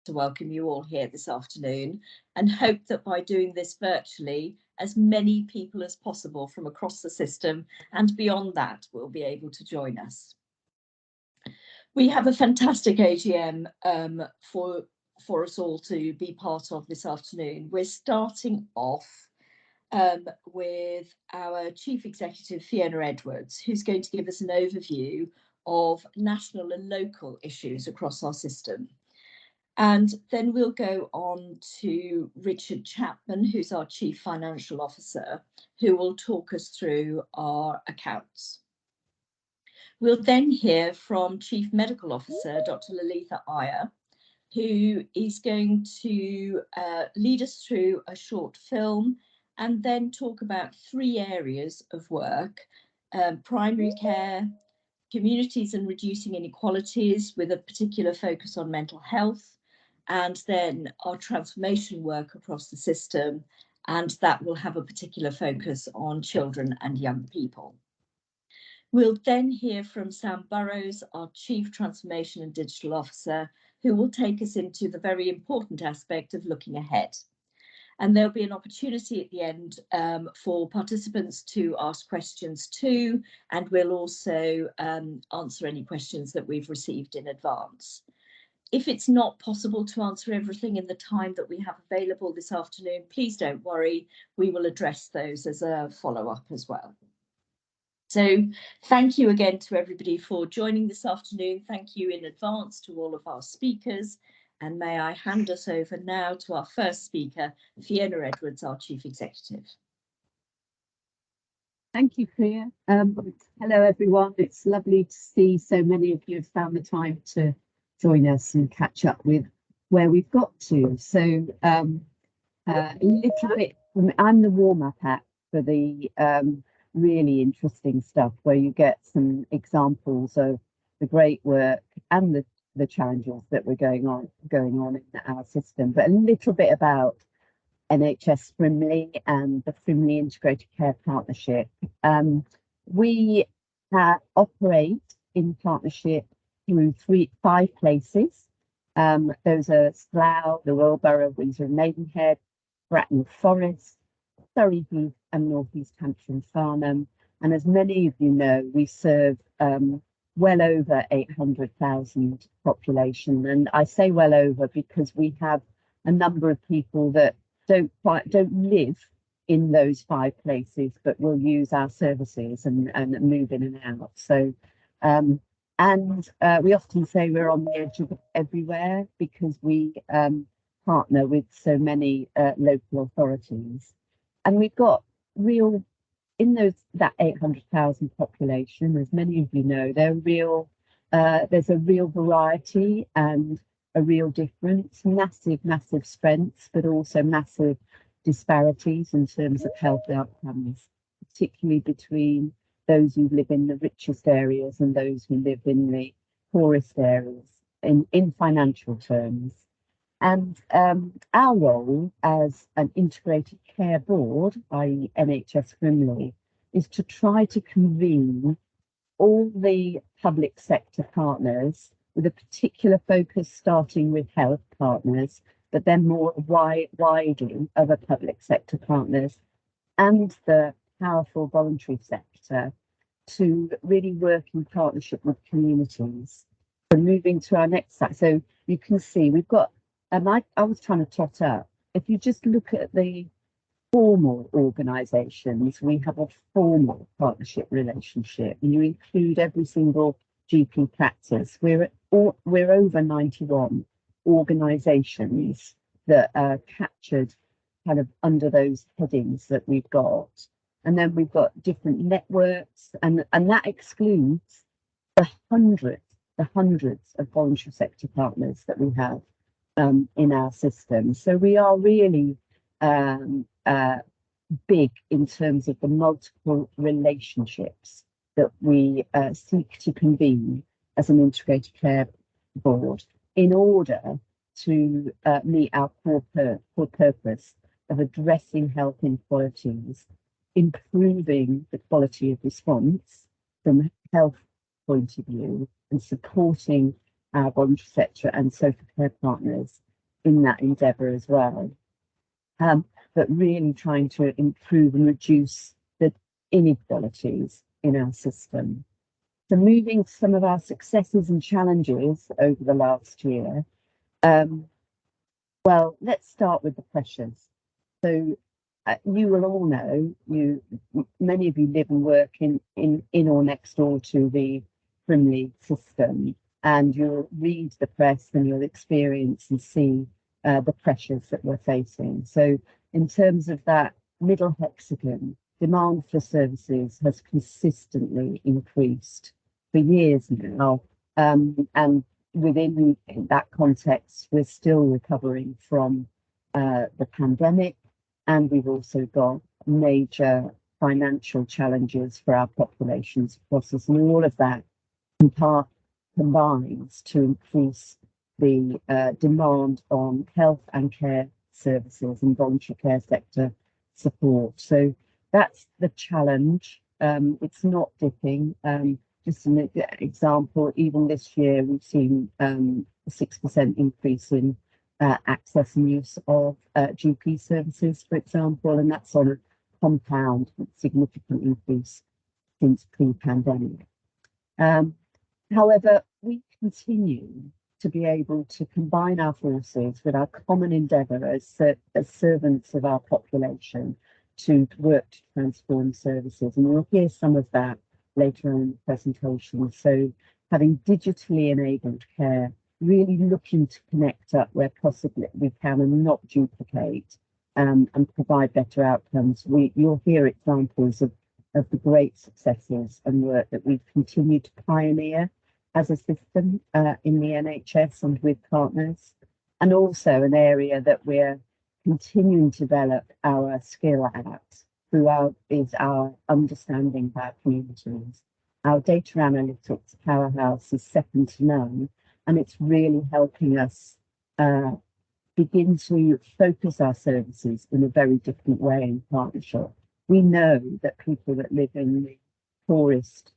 to welcome you all here this afternoon and hope that by doing this virtually, as many people as possible from across the system and beyond that will be able to join us. We have a fantastic AGM for us all to be part of this afternoon. We're starting off with our Chief Executive, Fiona Edwards, who's going to give us an overview of national and local issues across our system. And then we'll go on to Richard Chapman, who's our Chief Financial Officer, who will talk us through our accounts. We'll then hear from Chief Medical Officer, Dr. Lalitha Iyer, who is going to lead us through a short film and then talk about 3 areas of work: primary care, communities and reducing inequalities with a particular focus on mental health, and then our transformation work across the system, and that will have a particular focus on children and young people. We'll then hear from Sam Burrows, our Chief Transformation and Digital Officer, who will take us into the very important aspect of looking ahead. And there'll be an opportunity at the end for participants to ask questions too, and we'll also answer any questions that we've received in advance. If it's not possible to answer everything in the time that we have available this afternoon, please don't worry, we will address those as a follow-up as well. So thank you again to everybody for joining this afternoon. Thank you in advance to all of our speakers. And may I hand us over now to our first speaker, Fiona Edwards, our Chief Executive. Thank you, Priya. Hello, everyone. It's lovely to see so many of you have found the time to join us and catch up with where we've got to. So a little bit, I'm the warm-up act for the really interesting stuff where you get some examples of the great work and the challenges that were going on in our system, but a little bit about NHS Frimley and the Frimley Integrated Care Partnership. We operate in partnership through 5 places. Those are Slough, the Royal Borough of Windsor and Maidenhead, Bratton Forest, Surrey Heath and North East Hampshire and Farnham. And as many of you know, we serve well over 800,000 population. And I say well over because we have a number of people that don't live in those 5 places, but will use our services and move in and out. So, we often say we're on the edge of everywhere because we partner with so many local authorities. And we've got in that 800,000 population, as many of you know, there's a real variety and a real difference, massive strengths, but also massive disparities in terms of health outcomes, particularly between those who live in the richest areas and those who live in the poorest areas in financial terms. And our role as an integrated care board, i.e. NHS Frimley, is to try to convene all the public sector partners with a particular focus starting with health partners, but then more widely other public sector partners and the powerful voluntary sector to really work in partnership with communities. So moving to our next slide. So you can see we've got, I was trying to tot up, if you just look at the formal organisations, we have a formal partnership relationship, and you include every single GP practice. We're over 91 organisations that are captured kind of under those headings that we've got. And then we've got different networks, and that excludes the hundreds of voluntary sector partners that we have in our system. So we are really big in terms of the multiple relationships that we seek to convene as an integrated care board in order to meet our core purpose of addressing health inequalities, improving the quality of response from a health point of view, and supporting our voluntary sector and social care partners in that endeavour as well. But really trying to improve and reduce the inequalities in our system. So moving to some of our successes and challenges over the last year. Well, let's start with the pressures. So you will all know, many of you live and work in or next door to the Frimley system, and you'll read the press and you'll experience and see the pressures that we're facing. So in terms of that middle hexagon, demand for services has consistently increased for years now, and within that context, we're still recovering from the pandemic, and we've also got major financial challenges for our populations across us, and all of that combines to increase the demand on health and care services and voluntary care sector support. So that's the challenge. It's not dipping. Just an example, even this year, we've seen a 6% increase in access and use of GP services, for example, and that's on a compound significant increase since pre-pandemic. However, we continue to be able to combine our forces with our common endeavour as servants of our population to work to transform services, and we'll hear some of that later on in the presentation. So having digitally enabled care, really looking to connect up where possibly we can and not duplicate, and provide better outcomes. You'll hear examples of the great successes and work that we've continued to pioneer as a system in the NHS and with partners, and also an area that we're continuing to develop our skill at throughout is our understanding of our communities. Our data analytics powerhouse is second to none, and it's really helping us begin to focus our services in a very different way in partnership. We know that people that live in the poorest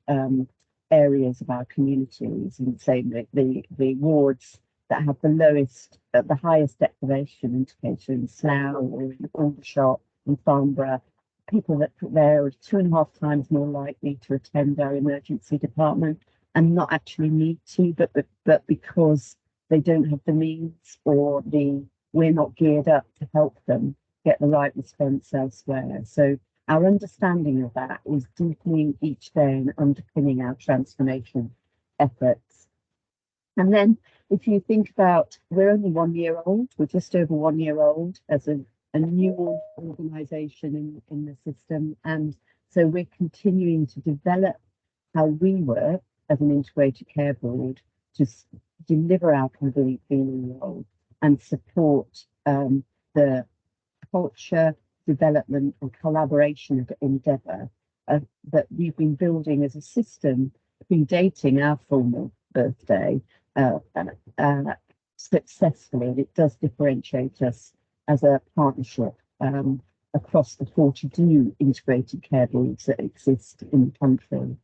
areas of our communities, and say the wards that have the lowest, the highest deprivation indicator in Slough or in Aldershot and Farnborough, people that there are 2.5 times more likely to attend our emergency department and not actually need to, but because they don't have the means or we're not geared up to help them get the right response elsewhere. So our understanding of that is deepening each day and underpinning our transformation efforts. And then if you think about, we're only 1 year old, we're just over 1 year old as a new organisation in the system. And so we're continuing to develop how we work as an integrated care board to deliver our convening role and support the culture, development and collaboration of endeavour that we've been building as a system predating our formal birthday successfully. And it does differentiate us as a partnership across the 42 integrated care boards that exist in the country.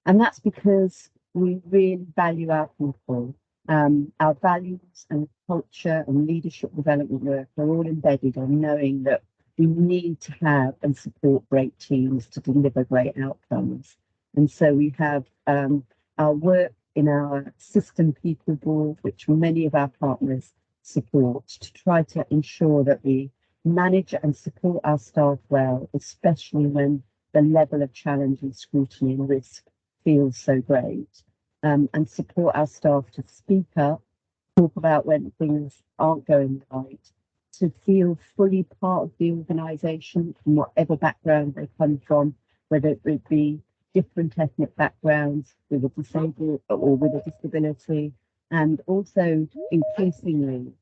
And that's because we really value our people. Our values and culture and leadership development work are all embedded on knowing that we need to have and support great teams to deliver great outcomes. And so we have our work in our system people board, which many of our partners support, to try to ensure that we manage and support our staff well, especially when the level of challenge and scrutiny and risk feels so great, and support our staff to speak up, talk about when things aren't going right, to feel fully part of the organisation from whatever background they come from, whether it be different ethnic backgrounds, with a disabled or with a disability, and also increasingly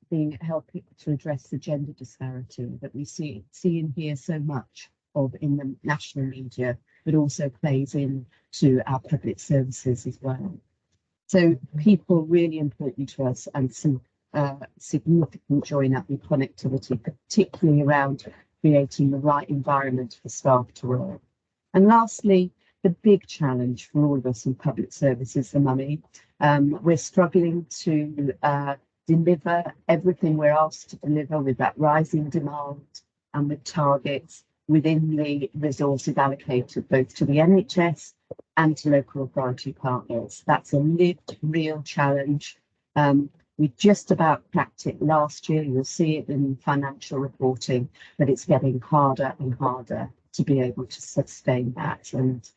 being helping to address the gender disparity that we see and hear so much of in the national media, but also plays into our public services as well. So people really important to us, and some significant join up and connectivity, particularly around creating the right environment for staff to work. And lastly, the big challenge for all of us in public service is the money. We're struggling to deliver everything we're asked to deliver with that rising demand and with targets within the resources allocated both to the NHS and to local authority partners. That's a lived, real challenge. We just about cracked it last year. You'll see it in financial reporting, but it's getting harder and harder to be able to sustain that. And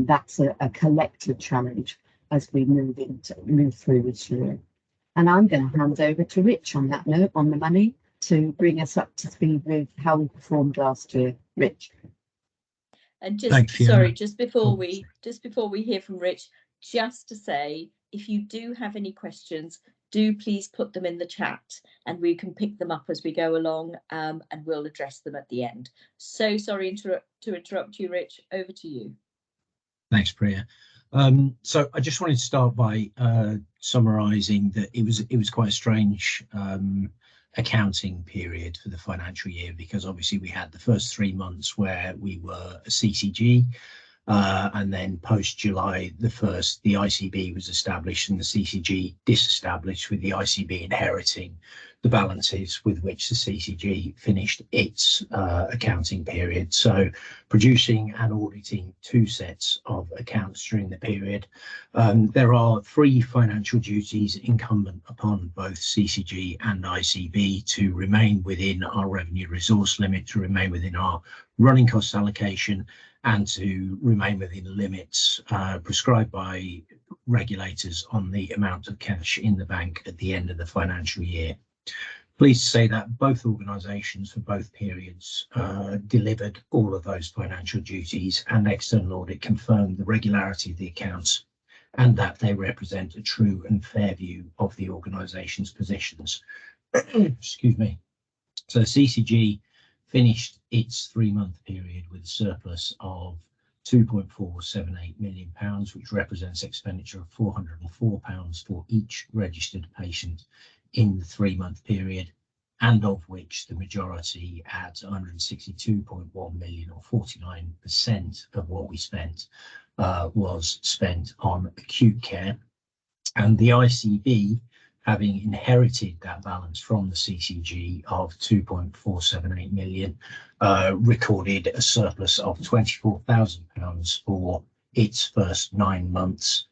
that's a collective challenge as we move through this year. And I'm going to hand over to Rich on that note, on the money, to bring us up to speed with how we performed last year. Rich. And just before we hear from Rich, just to say, if you do have any questions, do please put them in the chat and we can pick them up as we go along, and we'll address them at the end. So sorry to interrupt you, Rich. Over to you. Thanks, Priya. So I just wanted to start by summarising that it was quite a strange accounting period for the financial year, because obviously we had the first 3 months where we were a CCG, and then post July the 1st, the ICB was established and the CCG disestablished, with the ICB inheriting the balances with which the CCG finished its accounting period. So producing and auditing 2 sets of accounts during the period. There are 3 financial duties incumbent upon both CCG and ICB: to remain within our revenue resource limit, to remain within our running cost allocation, and to remain within limits prescribed by regulators on the amount of cash in the bank at the end of the financial year. Pleased to say that both organisations for both periods delivered all of those financial duties, and external audit confirmed the regularity of the accounts and that they represent a true and fair view of the organisation's positions. Excuse me. So CCG finished its 3-month period with a surplus of £2.478 million, which represents expenditure of £404 for each registered patient in the 3-month period, and of which the majority at £162.1 million, or 49% of what we spent, was spent on acute care. And the ICB, having inherited that balance from the CCG of £2.478 million, recorded a surplus of £24,000 for its first 9 months,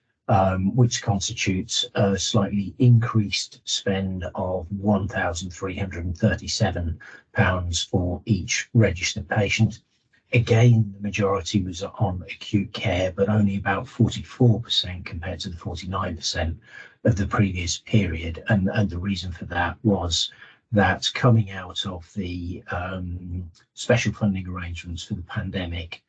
which constitutes a slightly increased spend of £1,337 for each registered patient. Again, the majority was on acute care, but only about 44% compared to the 49% of the previous period. And the reason for that was that coming out of the special funding arrangements for the pandemic,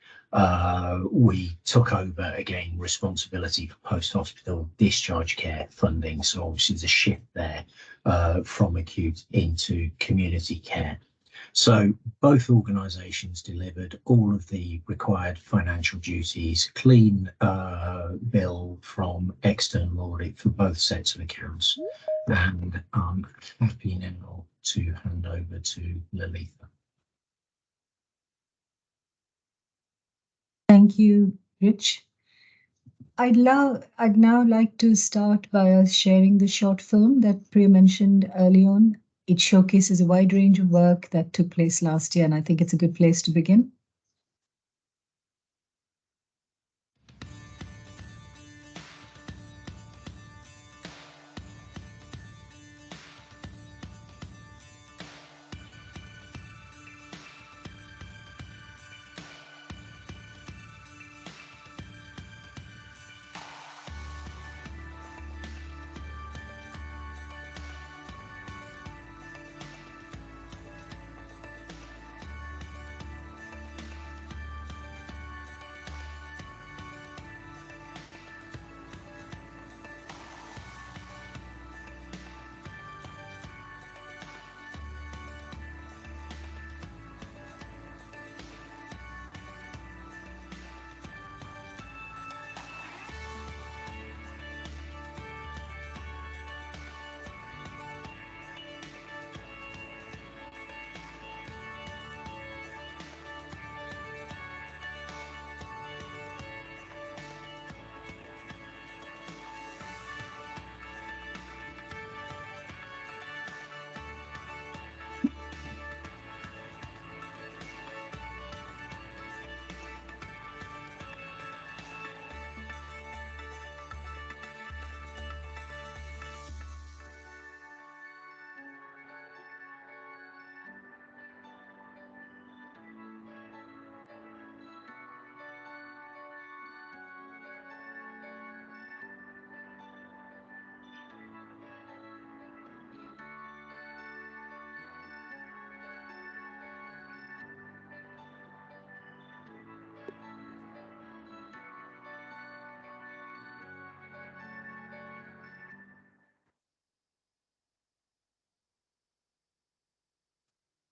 we took over again responsibility for post-hospital discharge care funding. So obviously there's a shift there from acute into community care. So both organisations delivered all of the required financial duties, clean bill from external audit for both sets of accounts. And I'm happy now to hand over to Lalitha. Thank you, Rich. I'd now like to start by us sharing the short film that Priya mentioned early on. It showcases a wide range of work that took place last year, and I think it's a good place to begin.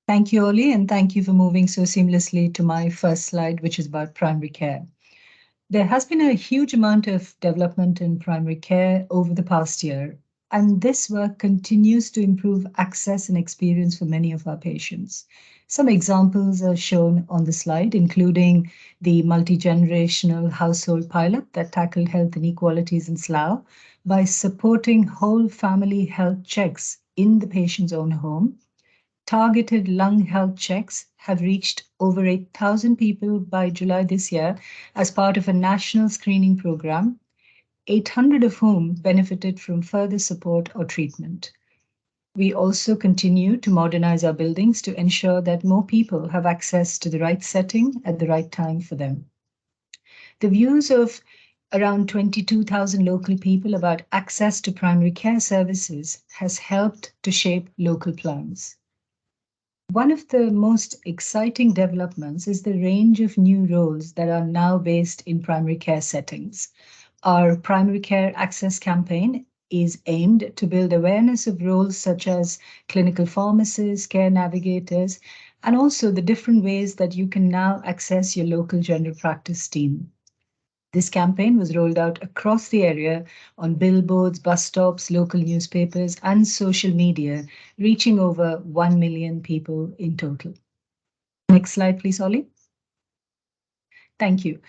Thank you, Oli, and thank you for moving so seamlessly to my first slide, which is about primary care. There has been a huge amount of development in primary care over the past year, and this work continues to improve access and experience for many of our patients. Some examples are shown on the slide, including the multi-generational household pilot that tackled health inequalities in Slough by supporting whole family health checks in the patient's own home. Targeted lung health checks have reached over 8,000 people by July this year as part of a national screening program, 800 of whom benefited from further support or treatment. We also continue to modernize our buildings to ensure that more people have access to the right setting at the right time for them. The views of around 22,000 local people about access to primary care services has helped to shape local plans. One of the most exciting developments is the range of new roles that are now based in primary care settings. Our primary care access campaign is aimed to build awareness of roles such as clinical pharmacists, care navigators, and also the different ways that you can now access your local general practice team. This campaign was rolled out across the area on billboards, bus stops, local newspapers, and social media, reaching over 1 million people in total. Next slide, please, Ollie. Thank you.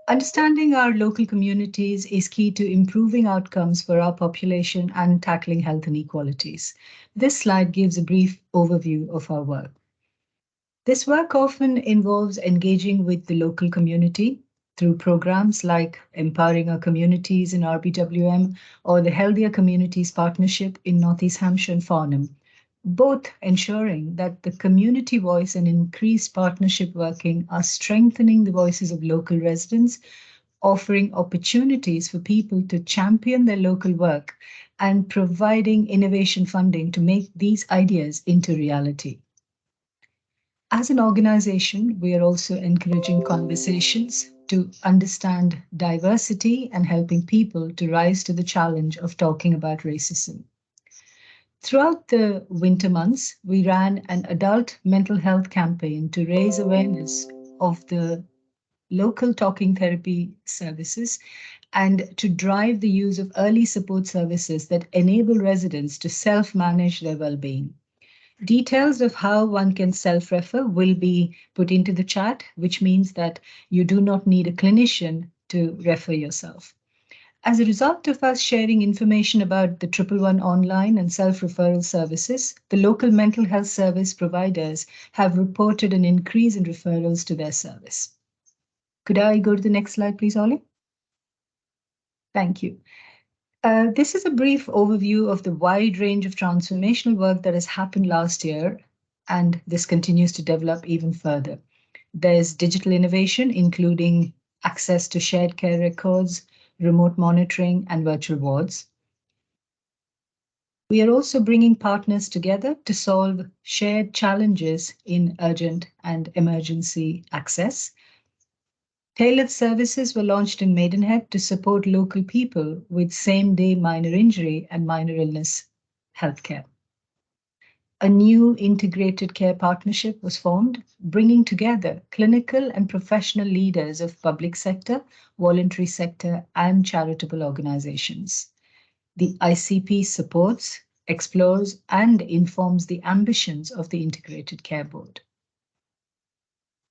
Understanding our local communities is key to improving outcomes for our population and tackling health inequalities. This slide gives a brief overview of our work. This work often involves engaging with the local community through programs like Empowering Our Communities in RBWM or the Healthier Communities Partnership in North East Hampshire and Farnham, both ensuring that the community voice and increased partnership working are strengthening the voices of local residents, offering opportunities for people to champion their local work, and providing innovation funding to make these ideas into reality. As an organization, we are also encouraging conversations to understand diversity and helping people to rise to the challenge of talking about racism. Throughout the winter months, we ran an adult mental health campaign to raise awareness of the local talking therapy services and to drive the use of early support services that enable residents to self-manage their well-being. Details of how one can self-refer will be put into the chat, which means that you do not need a clinician to refer yourself. As a result of us sharing information about the 111 online and self-referral services, the local mental health service providers have reported an increase in referrals to their service. Could I go to the next slide, please, Ollie? Thank you. This is a brief overview of the wide range of transformational work that has happened last year, and this continues to develop even further. There's digital innovation, including access to shared care records, remote monitoring, and virtual wards. We are also bringing partners together to solve shared challenges in urgent and emergency access. Tailored services were launched in Maidenhead to support local people with same-day minor injury and minor illness healthcare. A new integrated care partnership was formed, bringing together clinical and professional leaders of public sector, voluntary sector, and charitable organizations. The ICP supports, explores, and informs the ambitions of the Integrated Care Board.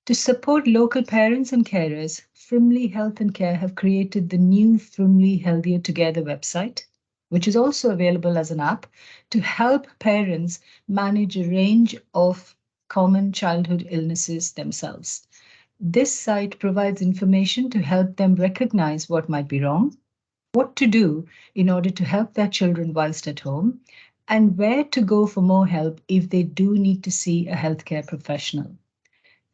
To support local parents and carers, Frimley Health and Care have created the new Frimley Healthier Together website, which is also available as an app to help parents manage a range of common childhood illnesses themselves. This site provides information to help them recognize what might be wrong, what to do in order to help their children whilst at home, and where to go for more help if they do need to see a healthcare professional.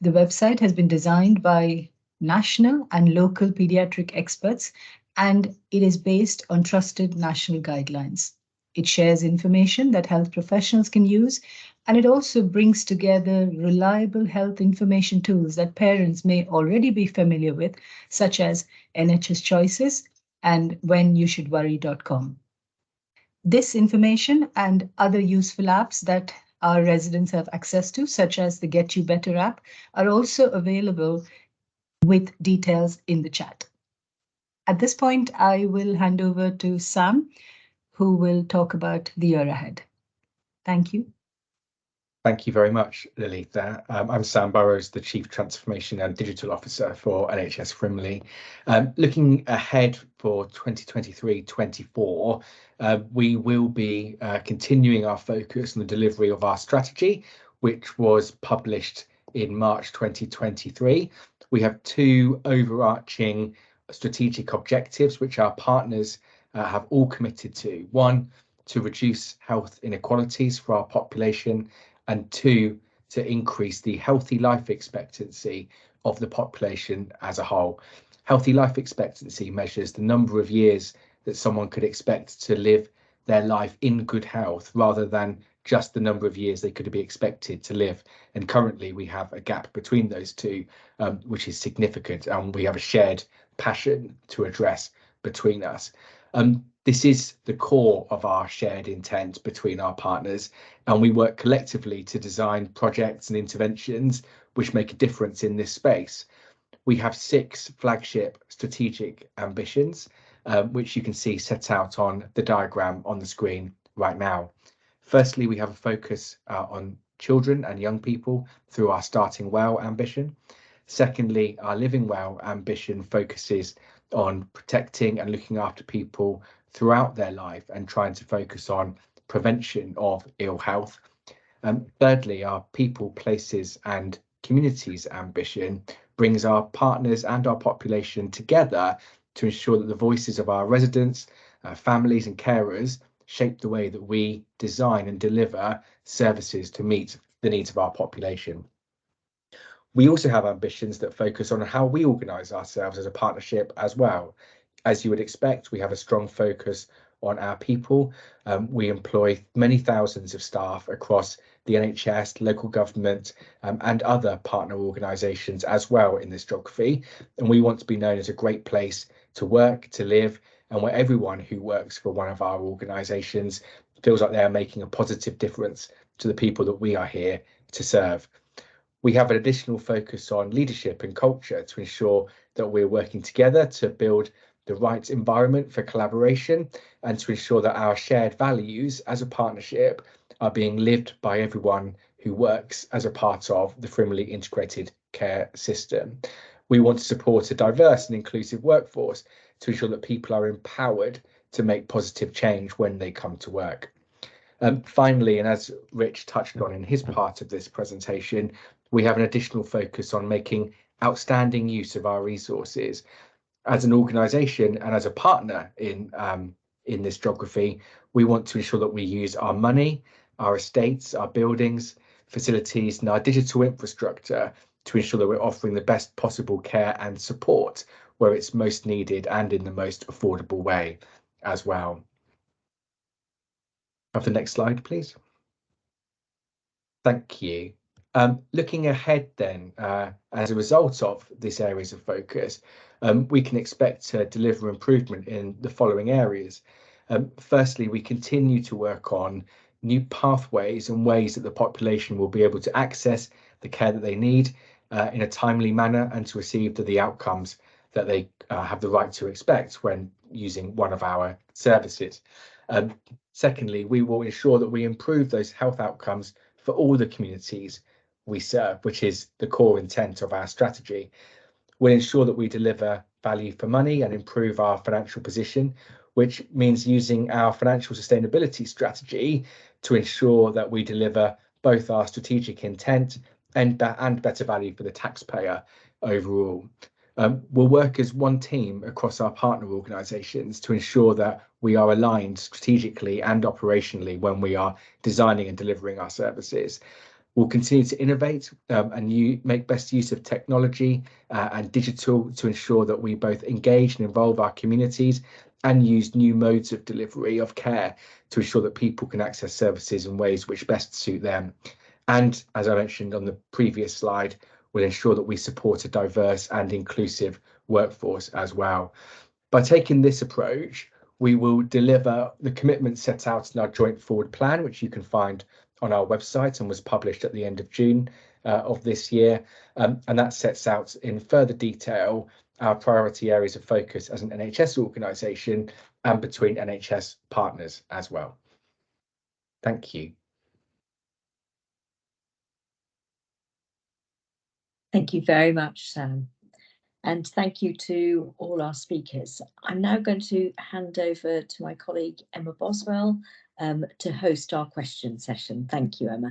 The website has been designed by national and local pediatric experts, and it is based on trusted national guidelines. It shares information that health professionals can use, and it also brings together reliable health information tools that parents may already be familiar with, such as NHS Choices and whenyoushouldworry.com. This information and other useful apps that our residents have access to, such as the Get You Better app, are also available with details in the chat. At this point, I will hand over to Sam, who will talk about the year ahead. Thank you. Thank you very much, Lalitha. I'm Sam Burrows, the Chief Transformation and Digital Officer for NHS Frimley. Looking ahead for 2023-24, we will be continuing our focus on the delivery of our strategy, which was published in March 2023. We have two overarching strategic objectives, which our partners have all committed to. One, to reduce health inequalities for our population, and two, to increase the healthy life expectancy of the population as a whole. Healthy life expectancy measures the number of years that someone could expect to live their life in good health, rather than just the number of years they could be expected to live. And currently we have a gap between those two, which is significant, and we have a shared passion to address between us. This is the core of our shared intent between our partners, and we work collectively to design projects and interventions which make a difference in this space. We have 6 flagship strategic ambitions, which you can see set out on the diagram on the screen right now. Firstly, we have a focus on children and young people through our Starting Well ambition. Secondly, our Living Well ambition focuses on protecting and looking after people throughout their life and trying to focus on prevention of ill health. Thirdly, our People, Places and Communities ambition brings our partners and our population together to ensure that the voices of our residents, families and carers shape the way that we design and deliver services to meet the needs of our population. We also have ambitions that focus on how we organise ourselves as a partnership as well. As you would expect, we have a strong focus on our people. We employ many thousands of staff across the NHS, local government, and other partner organisations as well in this geography. And we want to be known as a great place to work, to live, and where everyone who works for one of our organisations feels like they are making a positive difference to the people that we are here to serve. We have an additional focus on leadership and culture to ensure that we're working together to build the right environment for collaboration and to ensure that our shared values as a partnership are being lived by everyone who works as a part of the Frimley integrated care system. We want to support a diverse and inclusive workforce to ensure that people are empowered to make positive change when they come to work. Finally, and as Rich touched on in his part of this presentation, we have an additional focus on making outstanding use of our resources. As an organisation and as a partner in this geography, we want to ensure that we use our money, our estates, our buildings, facilities and our digital infrastructure to ensure that we're offering the best possible care and support where it's most needed and in the most affordable way as well. Have the next slide, please. Thank you. Looking ahead then, as a result of these areas of focus, we can expect to deliver improvement in the following areas. Firstly, we continue to work on new pathways and ways that the population will be able to access the care that they need in a timely manner and to receive the outcomes that they have the right to expect when using one of our services. Secondly, we will ensure that we improve those health outcomes for all the communities we serve, which is the core intent of our strategy. We'll ensure that we deliver value for money and improve our financial position, which means using our financial sustainability strategy to ensure that we deliver both our strategic intent and better value for the taxpayer overall. We'll work as one team across our partner organisations to ensure that we are aligned strategically and operationally when we are designing and delivering our services. We'll continue to innovate and make best use of technology and digital to ensure that we both engage and involve our communities and use new modes of delivery of care to ensure that people can access services in ways which best suit them. And as I mentioned on the previous slide, we'll ensure that we support a diverse and inclusive workforce as well. By taking this approach, we will deliver the commitments set out in our joint forward plan, which you can find on our website and was published at the end of June of this year, and that sets out in further detail our priority areas of focus as an NHS organisation and between NHS partners as well. Thank you. Thank you very much, Sam. And thank you to all our speakers. I'm now going to hand over to my colleague Emma Boswell to host our question session. Thank you, Emma.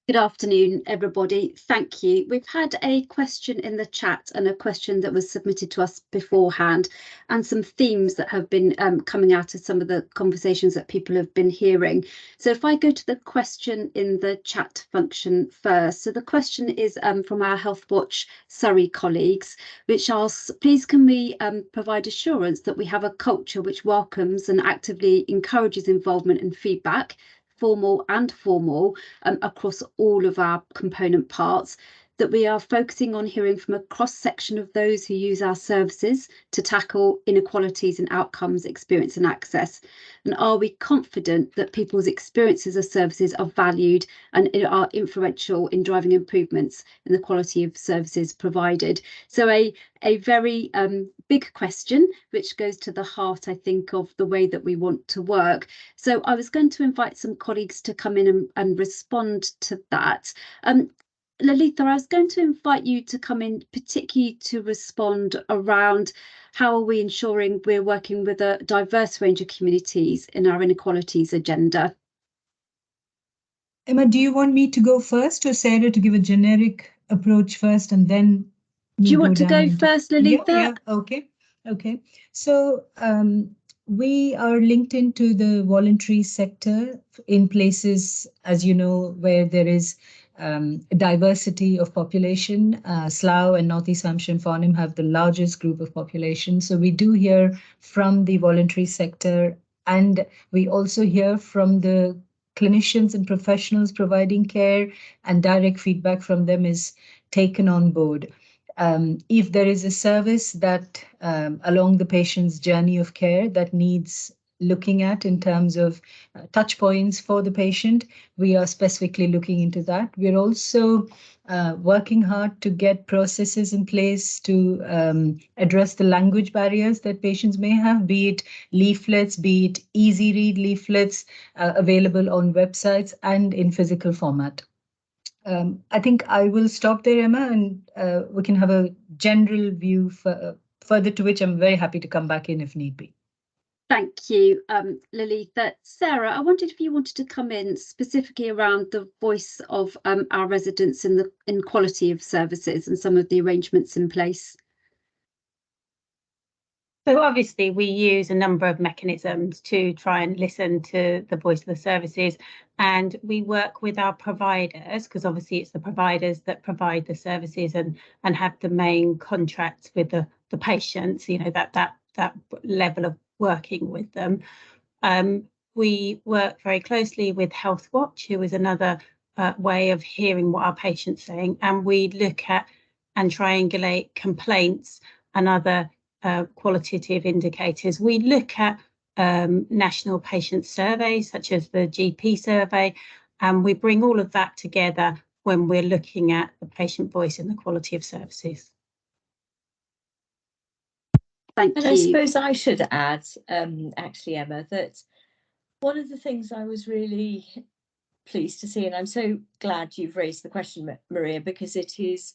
Good afternoon, everybody. Thank you. We've had a question in the chat and a question that was submitted to us beforehand, and some themes that have been coming out of some of the conversations that people have been hearing. So if I go to the question in the chat function first. So the question is from our Healthwatch Surrey colleagues, which asks, please can we provide assurance that we have a culture which welcomes and actively encourages involvement and feedback, formal and formal, across all of our component parts, that we are focusing on hearing from a cross-section of those who use our services to tackle inequalities in outcomes, experience and access? And are we confident that people's experiences of services are valued and are influential in driving improvements in the quality of services provided? So a very big question, which goes to the heart, I think, of the way that we want to work. So I was going to invite some colleagues to come in and respond to that. Lalitha, I was going to invite you to come in, particularly to respond around how are we ensuring we're working with a diverse range of communities in our inequalities agenda. Emma, do you want me to go first, or Sarah to give a generic approach first and then do you want to go first, Lalitha? Yeah, okay. So we are linked into the voluntary sector in places, as you know, where there is diversity of population. Slough and North East Hampshire and Farnham have the largest group of population. So we do hear from the voluntary sector, and we also hear from the clinicians and professionals providing care, and direct feedback from them is taken on board. If there is a service that along the patient's journey of care that needs looking at in terms of touch points for the patient, we are specifically looking into that. We're also working hard to get processes in place to address the language barriers that patients may have, be it leaflets, be it easy read leaflets available on websites and in physical format. I think I will stop there, Emma, and we can have a general view further, to which I'm very happy to come back in if need be. Thank you, Lalitha. Sarah, I wondered if you wanted to come in specifically around the voice of our residents in the quality of services and some of the arrangements in place. So obviously we use a number of mechanisms to try and listen to the voice of the services, and we work with our providers, because obviously it's the providers that provide the services and have the main contracts with the patients, you know, that level of working with them. We work very closely with Healthwatch, who is another way of hearing what our patients are saying, and we look at and triangulate complaints and other qualitative indicators. We look at national patient surveys such as the GP survey, and we bring all of that together when we're looking at the patient voice and the quality of services. Thank you. And I suppose I should add, actually, Emma, that one of the things I was really pleased to see, and I'm so glad you've raised the question, Maria, because it is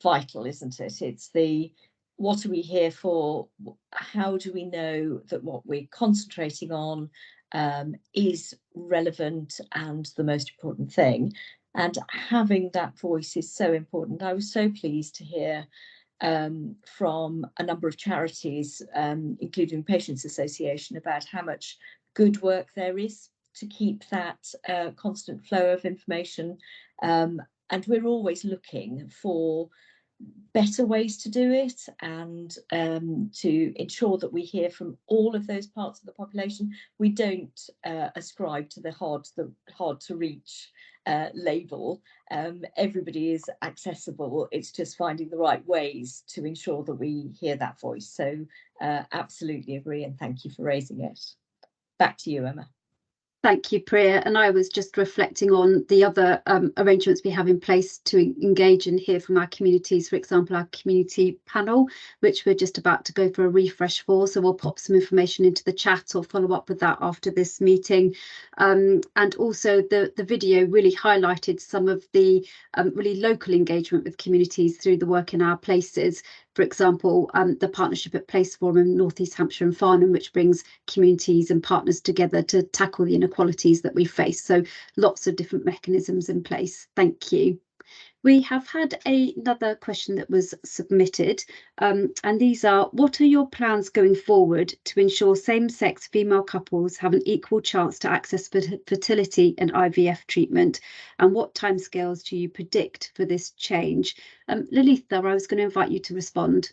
vital, isn't it? It's the, what are we here for? How do we know that what we're concentrating on is relevant and the most important thing? And having that voice is so important. I was so pleased to hear from a number of charities, including Patients Association, about how much good work there is to keep that constant flow of information. And we're always looking for better ways to do it, and to ensure that we hear from all of those parts of the population. We don't ascribe to the hard to reach label. Everybody is accessible. It's just finding the right ways to ensure that we hear that voice. So absolutely agree, and thank you for raising it. Back to you, Emma. Thank you, Priya. And I was just reflecting on the other arrangements we have in place to engage and hear from our communities. For example, our community panel, which we're just about to go for a refresh for. So we'll pop some information into the chat or follow up with that after this meeting. And also the video really highlighted some of the really local engagement with communities through the work in our places. For example, the partnership at Place Forum in North East Hampshire and Farnham, which brings communities and partners together to tackle the inequalities that we face. So lots of different mechanisms in place. Thank you. We have had another question that was submitted, and these are: what are your plans going forward to ensure same-sex female couples have an equal chance to access fertility and IVF treatment? And what timescales do you predict for this change? Lalitha, I was going to invite you to respond.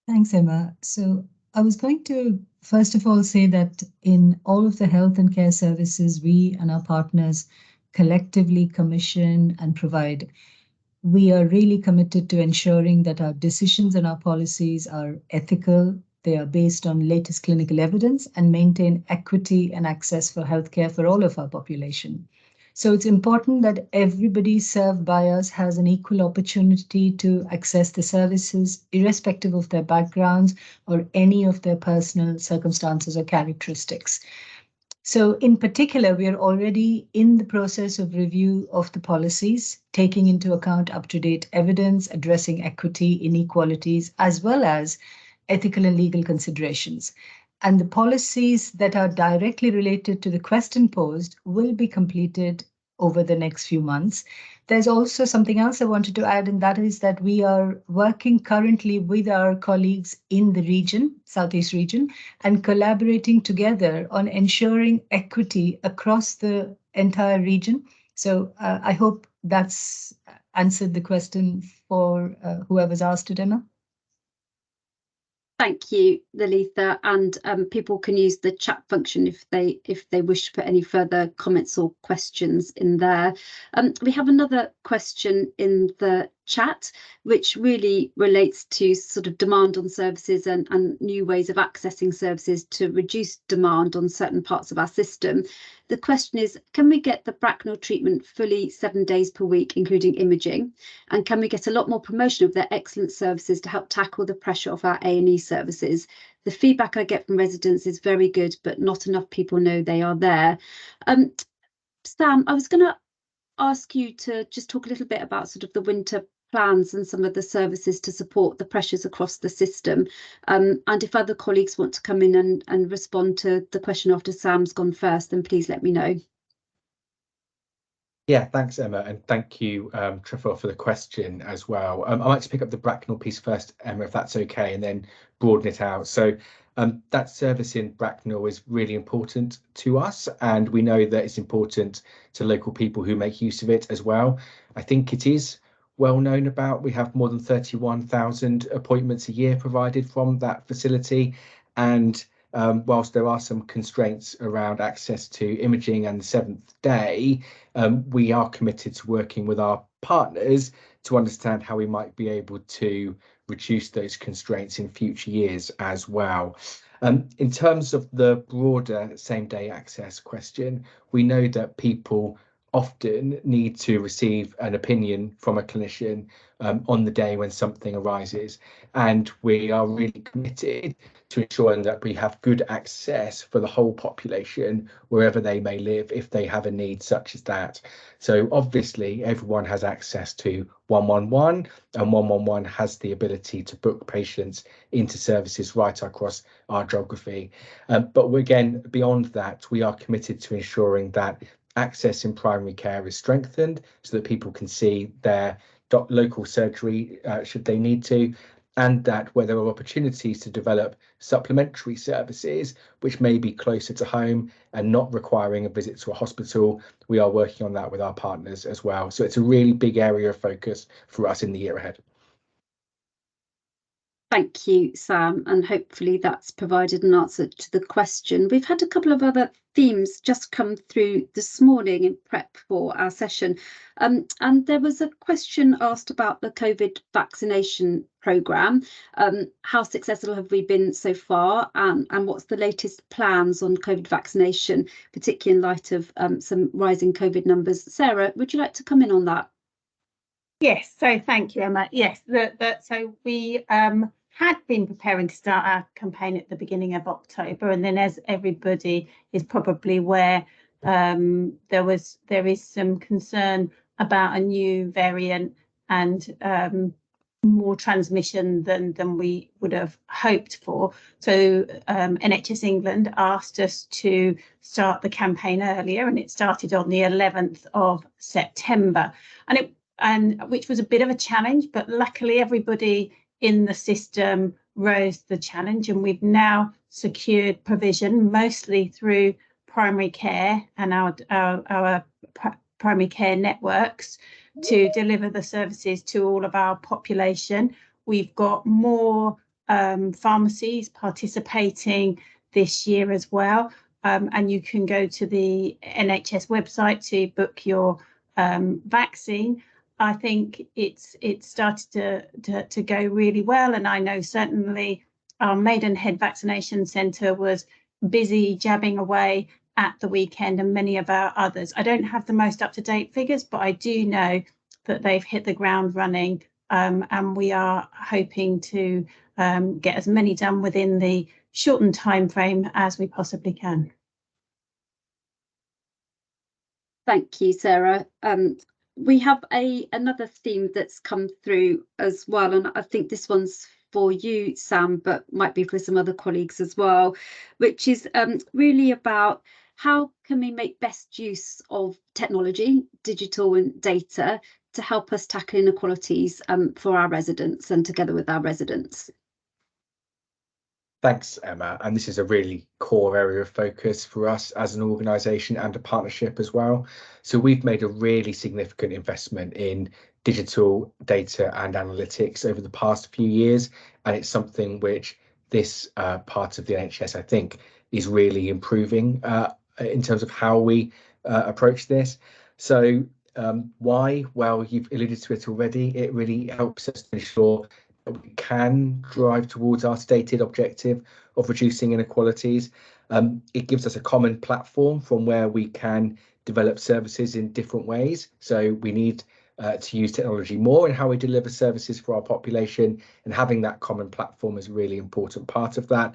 Thanks, Emma. So I was going to first of all say that in all of the health and care services we and our partners collectively commission and provide, we are really committed to ensuring that our decisions and our policies are ethical, they are based on latest clinical evidence, and maintain equity and access for healthcare for all of our population. So it's important that everybody served by us has an equal opportunity to access the services, irrespective of their backgrounds or any of their personal circumstances or characteristics. So in particular, we are already in the process of review of the policies, taking into account up-to-date evidence, addressing equity, inequalities, as well as ethical and legal considerations. And the policies that are directly related to the question posed will be completed over the next few months. There's also something else I wanted to add, and that is that we are working currently with our colleagues in the region, Southeast region, and collaborating together on ensuring equity across the entire region. So I hope that's answered the question for whoever's asked it, Emma. Thank you, Lalitha, and people can use the chat function if they wish to put any further comments or questions in there. We have another question in the chat, which really relates to sort of demand on services and new ways of accessing services to reduce demand on certain parts of our system. The question is, can we get the Bracknell treatment fully 7 days per week, including imaging? And can we get a lot more promotion of their excellent services to help tackle the pressure of our A&E services? The feedback I get from residents is very good, but not enough people know they are there. Sam, I was going to ask you to just talk a little bit about sort of the winter plans and some of the services to support the pressures across the system. And if other colleagues want to come in and respond to the question after Sam's gone first, then please let me know. Yeah, thanks, Emma, and thank you, Trevor, for the question as well. I'd like to pick up the Bracknell piece first, Emma, if that's okay, and then broaden it out. So that service in Bracknell is really important to us, and we know that it's important to local people who make use of it as well. I think it is well known about. We have more than 31,000 appointments a year provided from that facility, and whilst there are some constraints around access to imaging and the 7th day, we are committed to working with our partners to understand how we might be able to reduce those constraints in future years as well. In terms of the broader same-day access question, we know that people often need to receive an opinion from a clinician on the day when something arises, and we are really committed to ensuring that we have good access for the whole population wherever they may live if they have a need such as that. So obviously everyone has access to 111, and 111 has the ability to book patients into services right across our geography. But again, beyond that, we are committed to ensuring that access in primary care is strengthened so that people can see their local surgery should they need to, and that where there are opportunities to develop supplementary services which may be closer to home and not requiring a visit to a hospital, we are working on that with our partners as well. So it's a really big area of focus for us in the year ahead. Thank you, Sam, and hopefully that's provided an answer to the question. We've had a couple of other themes just come through this morning in prep for our session. And there was a question asked about the COVID vaccination programme. How successful have we been so far? And what's the latest plans on COVID vaccination, particularly in light of some rising COVID numbers? Sarah, would you like to come in on that? Yes, so thank you, Emma. Yes, so we had been preparing to start our campaign at the beginning of October, and then, as everybody is probably aware, there is some concern about a new variant and more transmission than we would have hoped for. So NHS England asked us to start the campaign earlier, and it started on the 11th of September, and which was a bit of a challenge, but luckily everybody in the system rose to the challenge, and we've now secured provision mostly through primary care and our primary care networks to deliver the services to all of our population. We've got more pharmacies participating this year as well, and you can go to the NHS website to book your vaccine. I think it's started to go really well, and I know certainly our Maidenhead Vaccination Centre was busy jabbing away at the weekend, and many of our others. I don't have the most up-to-date figures, but I do know that they've hit the ground running, and we are hoping to get as many done within the shortened time frame as we possibly can. Thank you, Sarah. We have another theme that's come through as well, and I think this one's for you, Sam, but might be for some other colleagues as well, which is really about how can we make best use of technology, digital and data, to help us tackle inequalities for our residents and together with our residents. Thanks, Emma. And this is a really core area of focus for us as an organisation and a partnership as well. So we've made a really significant investment in digital data and analytics over the past few years. And it's something which this part of the NHS, I think, is really improving in terms of how we approach this. So why? Well, you've alluded to it already. It really helps us to ensure we can drive towards our stated objective of reducing inequalities. It gives us a common platform from where we can develop services in different ways. So we need to use technology more in how we deliver services for our population, and having that common platform is a really important part of that.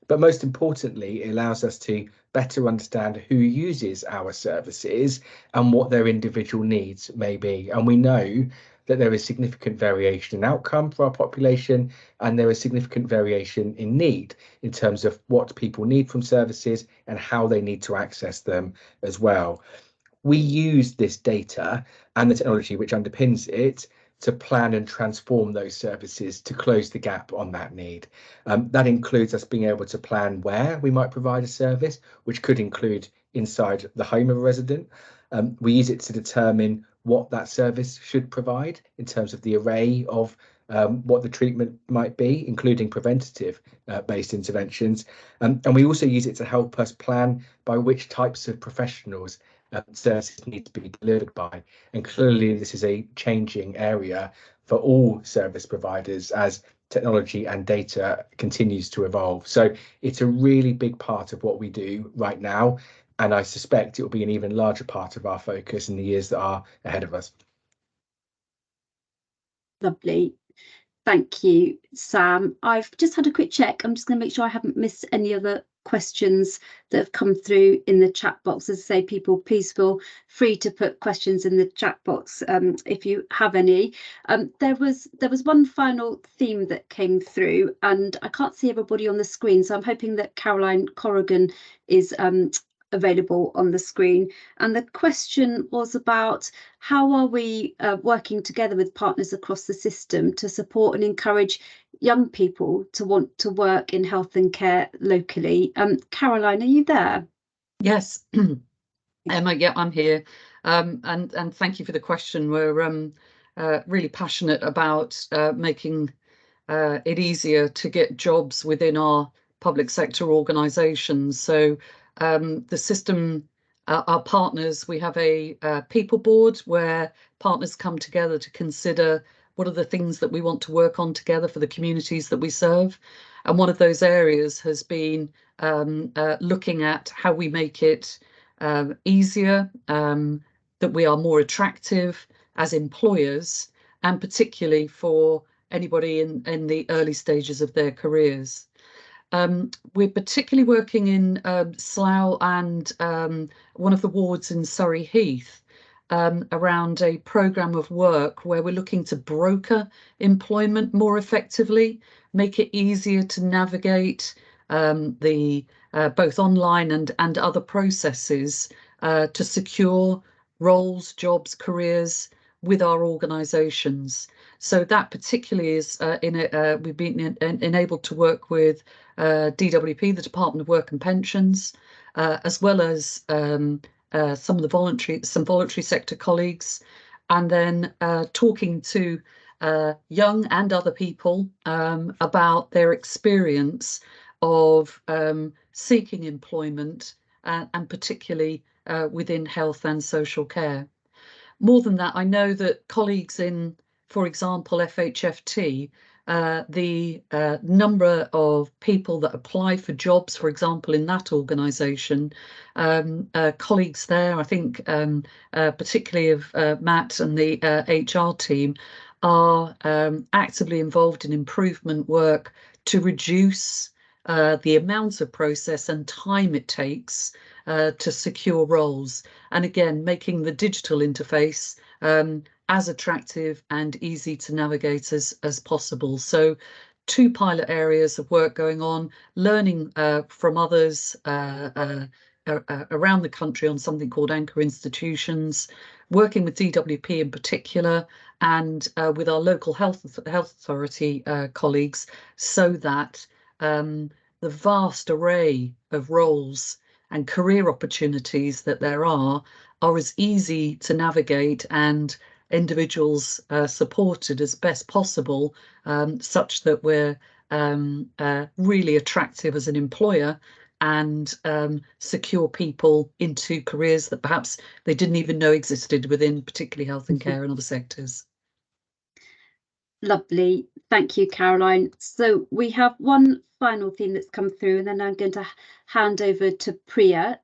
But most importantly, it allows us to better understand who uses our services and what their individual needs may be. And we know that there is significant variation in outcome for our population, and there is significant variation in need in terms of what people need from services and how they need to access them as well. We use this data and the technology which underpins it to plan and transform those services to close the gap on that need. That includes us being able to plan where we might provide a service, which could include inside the home of a resident. We use it to determine what that service should provide in terms of the array of what the treatment might be, including preventative based interventions. And we also use it to help us plan by which types of professionals services need to be delivered by. And clearly this is a changing area for all service providers as technology and data continues to evolve. So it's a really big part of what we do right now, and I suspect it will be an even larger part of our focus in the years that are ahead of us. Lovely. Thank you, Sam. I've just had a quick check. I'm just going to make sure I haven't missed any other questions that have come through in the chat box. As I say, people, please feel free to put questions in the chat box if you have any. There was one final theme that came through, and I can't see everybody on the screen, so I'm hoping that Caroline Corrigan is available on the screen. And the question was about how are we working together with partners across the system to support and encourage young people to want to work in health and care locally. Caroline, are you there? Yes, Emma, yeah, I'm here. And thank you for the question. We're really passionate about making it easier to get jobs within our public sector organisations. So the system, our partners, we have a people board where partners come together to consider what are the things that we want to work on together for the communities that we serve. And one of those areas has been looking at how we make it easier, that we are more attractive as employers, and particularly for anybody in the early stages of their careers. We're particularly working in Slough and one of the wards in Surrey Heath around a programme of work where we're looking to broker employment more effectively, make it easier to navigate the both online and other processes to secure roles, jobs, careers with our organisations. So that particularly is we've been enabled to work with DWP, the Department of Work and Pensions, as well as some voluntary sector colleagues, and then talking to young and other people about their experience of seeking employment, and particularly within health and social care. More than that, I know that colleagues in, for example, FHFT, the number of people that apply for jobs, for example, in that organisation, colleagues there, I think particularly of Matt and the HR team, are actively involved in improvement work to reduce the amount of process and time it takes to secure roles, and again making the digital interface as attractive and easy to navigate as possible. So 2 pilot areas of work going on, learning from others around the country on something called Anchor Institutions, working with DWP in particular, and with our local health authority colleagues, so that the vast array of roles and career opportunities that there are as easy to navigate and individuals supported as best possible, such that we're really attractive as an employer and secure people into careers that perhaps they didn't even know existed within particularly health and care and other sectors. Lovely. Thank you, Caroline. So we have one final theme that's come through, and then I'm going to hand over to Priya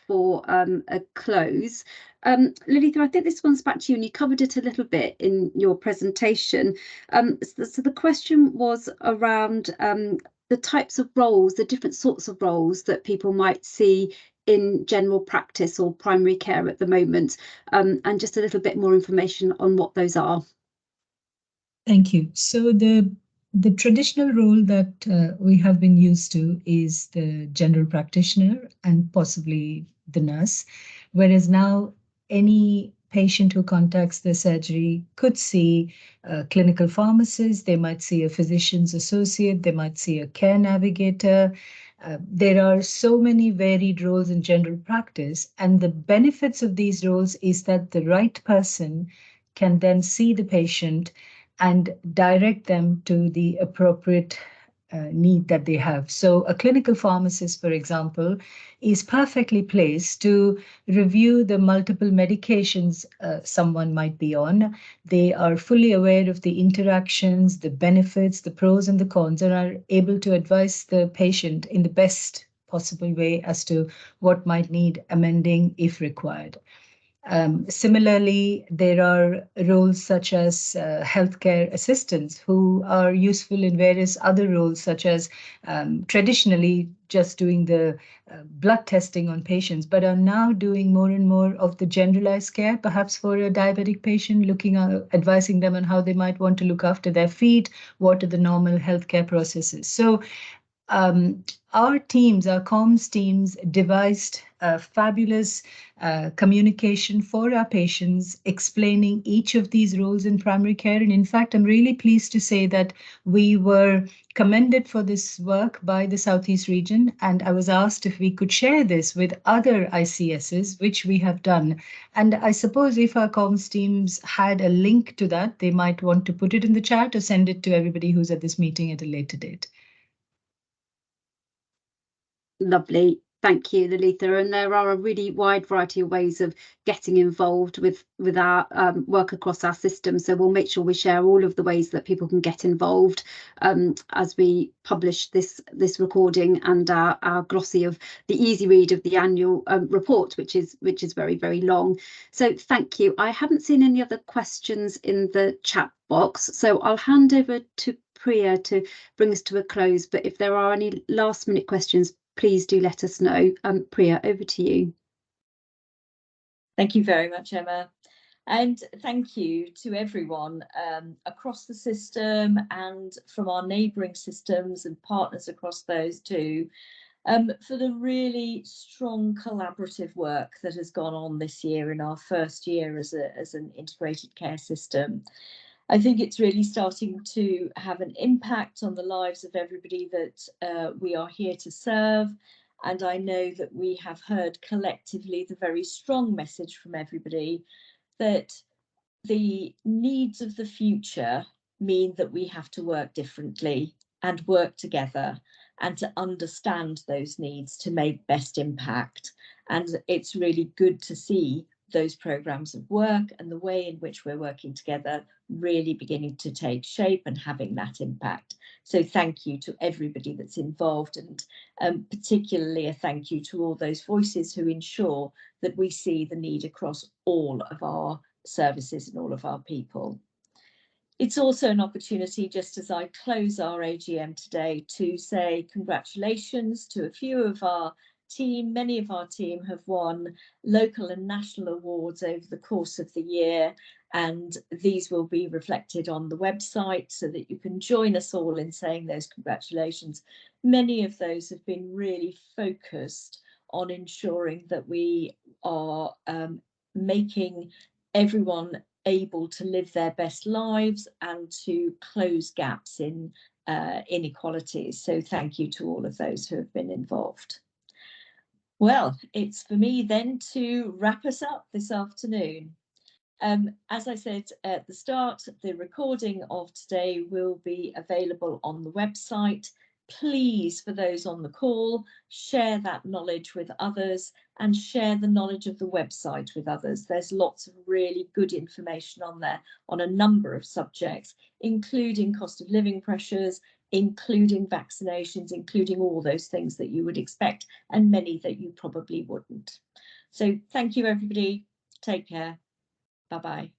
for a close. Lilitha, I think this one's back to you, and you covered it a little bit in your presentation. So the question was around the types of roles, the different sorts of roles that people might see in general practice or primary care at the moment, and just a little bit more information on what those are. Thank you. So the traditional role that we have been used to is the general practitioner and possibly the nurse, whereas now any patient who contacts the surgery could see a clinical pharmacist, they might see a physician's associate, they might see a care navigator. There are so many varied roles in general practice, and the benefits of these roles is that the right person can then see the patient and direct them to the appropriate need that they have. So a clinical pharmacist, for example, is perfectly placed to review the multiple medications someone might be on. They are fully aware of the interactions, the benefits, the pros and the cons, and are able to advise the patient in the best possible way as to what might need amending if required. Similarly, there are roles such as healthcare assistants who are useful in various other roles, such as traditionally just doing the blood testing on patients, but are now doing more and more of the generalized care, perhaps for a diabetic patient, advising them on how they might want to look after their feet, what are the normal healthcare processes. So our teams, our comms teams, devised a fabulous communication for our patients, explaining each of these roles in primary care. And in fact, I'm really pleased to say that we were commended for this work by the Southeast region. And I was asked if we could share this with other ICSs, which we have done. And I suppose if our comms teams had a link to that, they might want to put it in the chat or send it to everybody who's at this meeting at a later date. Lovely. Thank you, Lalitha. And there are a really wide variety of ways of getting involved with our work across our system. So we'll make sure we share all of the ways that people can get involved as we publish this recording and our glossy of the easy read of the annual report, which is very, very long. So thank you. I haven't seen any other questions in the chat box, so I'll hand over to Priya to bring us to a close. But if there are any last minute questions, please do let us know. Priya, over to you. Thank you very much, Emma. And thank you to everyone across the system and from our neighbouring systems and partners across those too, for the really strong collaborative work that has gone on this year in our first year as an integrated care system. I think it's really starting to have an impact on the lives of everybody that we are here to serve. And I know that we have heard collectively the very strong message from everybody that the needs of the future mean that we have to work differently and work together and to understand those needs to make best impact. And it's really good to see those programs of work and the way in which we're working together really beginning to take shape and having that impact. So thank you to everybody that's involved, and particularly a thank you to all those voices who ensure that we see the need across all of our services and all of our people. It's also an opportunity, just as I close our AGM today, to say congratulations to a few of our team. Many of our team have won local and national awards over the course of the year, and these will be reflected on the website so that you can join us all in saying those congratulations. Many of those have been really focused on ensuring that we are making everyone able to live their best lives and to close gaps in inequalities. So thank you to all of those who have been involved. Well, it's for me then to wrap us up this afternoon. As I said at the start, the recording of today will be available on the website. Please, for those on the call, share that knowledge with others and share the knowledge of the website with others. There's lots of really good information on there on a number of subjects, including cost of living pressures, including vaccinations, including all those things that you would expect and many that you probably wouldn't. So thank you, everybody. Take care. Bye-bye.